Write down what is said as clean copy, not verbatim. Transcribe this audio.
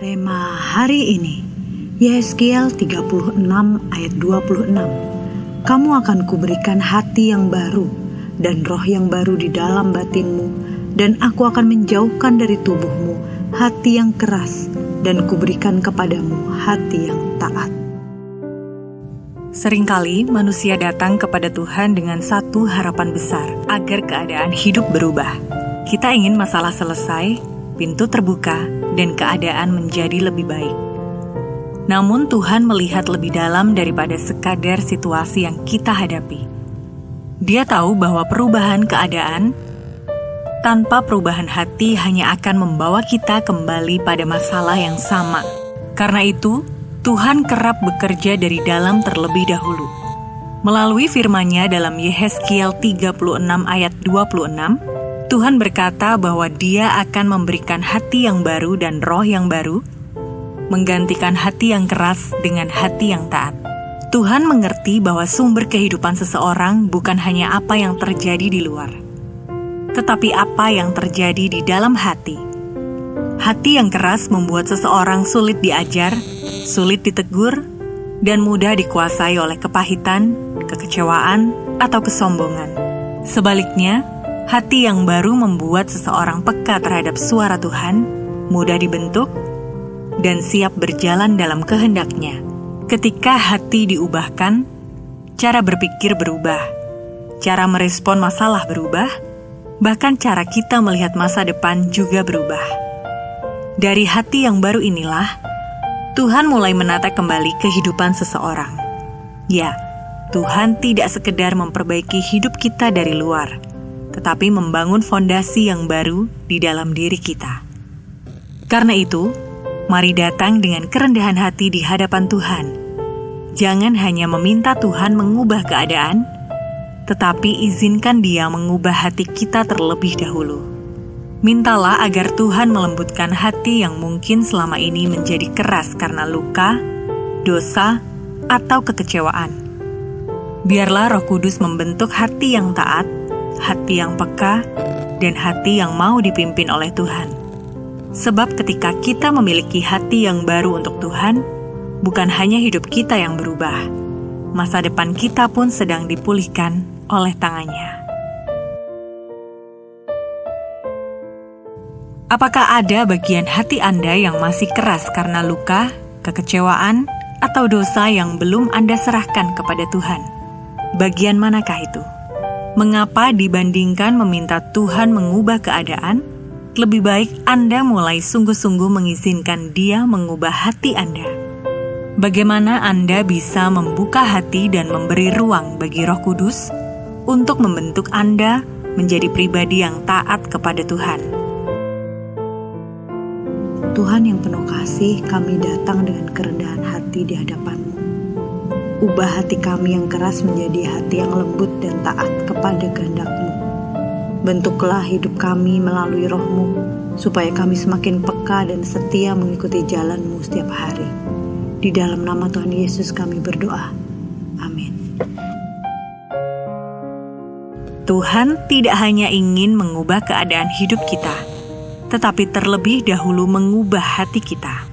Tema hari ini, Yehezkiel 36 ayat 26. Kamu akan kuberikan hati yang baru dan roh yang baru di dalam batinmu, dan aku akan menjauhkan dari tubuhmu hati yang keras, dan kuberikan kepadamu hati yang taat. Seringkali manusia datang kepada Tuhan dengan satu harapan besar, agar keadaan hidup berubah. Kita ingin masalah selesai, pintu terbuka, dan keadaan menjadi lebih baik. Namun Tuhan melihat lebih dalam daripada sekadar situasi yang kita hadapi. Dia tahu bahwa perubahan keadaan tanpa perubahan hati hanya akan membawa kita kembali pada masalah yang sama. Karena itu, Tuhan kerap bekerja dari dalam terlebih dahulu. Melalui firman-Nya dalam Yehezkiel 36 ayat 26, Tuhan berkata bahwa Dia akan memberikan hati yang baru dan roh yang baru, menggantikan hati yang keras dengan hati yang taat. Tuhan mengerti bahwa sumber kehidupan seseorang bukan hanya apa yang terjadi di luar, tetapi apa yang terjadi di dalam hati. Hati yang keras membuat seseorang sulit diajar, sulit ditegur, dan mudah dikuasai oleh kepahitan, kekecewaan, atau kesombongan. Sebaliknya, hati yang baru membuat seseorang peka terhadap suara Tuhan, mudah dibentuk, dan siap berjalan dalam kehendak-Nya. Ketika hati diubahkan, cara berpikir berubah, cara merespon masalah berubah, bahkan cara kita melihat masa depan juga berubah. Dari hati yang baru inilah, Tuhan mulai menata kembali kehidupan seseorang. Ya, Tuhan tidak sekedar memperbaiki hidup kita dari luar, tetapi membangun fondasi yang baru di dalam diri kita. Karena itu, mari datang dengan kerendahan hati di hadapan Tuhan. Jangan hanya meminta Tuhan mengubah keadaan, tetapi izinkan Dia mengubah hati kita terlebih dahulu. Mintalah agar Tuhan melembutkan hati yang mungkin selama ini menjadi keras karena luka, dosa, atau kekecewaan. Biarlah Roh Kudus membentuk hati yang taat, hati yang peka, dan hati yang mau dipimpin oleh Tuhan. Sebab ketika kita memiliki hati yang baru untuk Tuhan, bukan hanya hidup kita yang berubah, masa depan kita pun sedang dipulihkan oleh tangan-Nya. Apakah ada bagian hati Anda yang masih keras karena luka, kekecewaan, atau dosa yang belum Anda serahkan kepada Tuhan? Bagian manakah itu? Mengapa dibandingkan meminta Tuhan mengubah keadaan, lebih baik Anda mulai sungguh-sungguh mengizinkan Dia mengubah hati Anda? Bagaimana Anda bisa membuka hati dan memberi ruang bagi Roh Kudus untuk membentuk Anda menjadi pribadi yang taat kepada Tuhan? Tuhan yang penuh kasih, kami datang dengan kerendahan hati di hadapan-Mu. Ubah hati kami yang keras menjadi hati yang lembut dan taat kepada kehendak-Mu. Bentuklah hidup kami melalui Roh-Mu, supaya kami semakin peka dan setia mengikuti jalan-Mu setiap hari. Di dalam nama Tuhan Yesus kami berdoa. Amin. Tuhan tidak hanya ingin mengubah keadaan hidup kita, tetapi terlebih dahulu mengubah hati kita.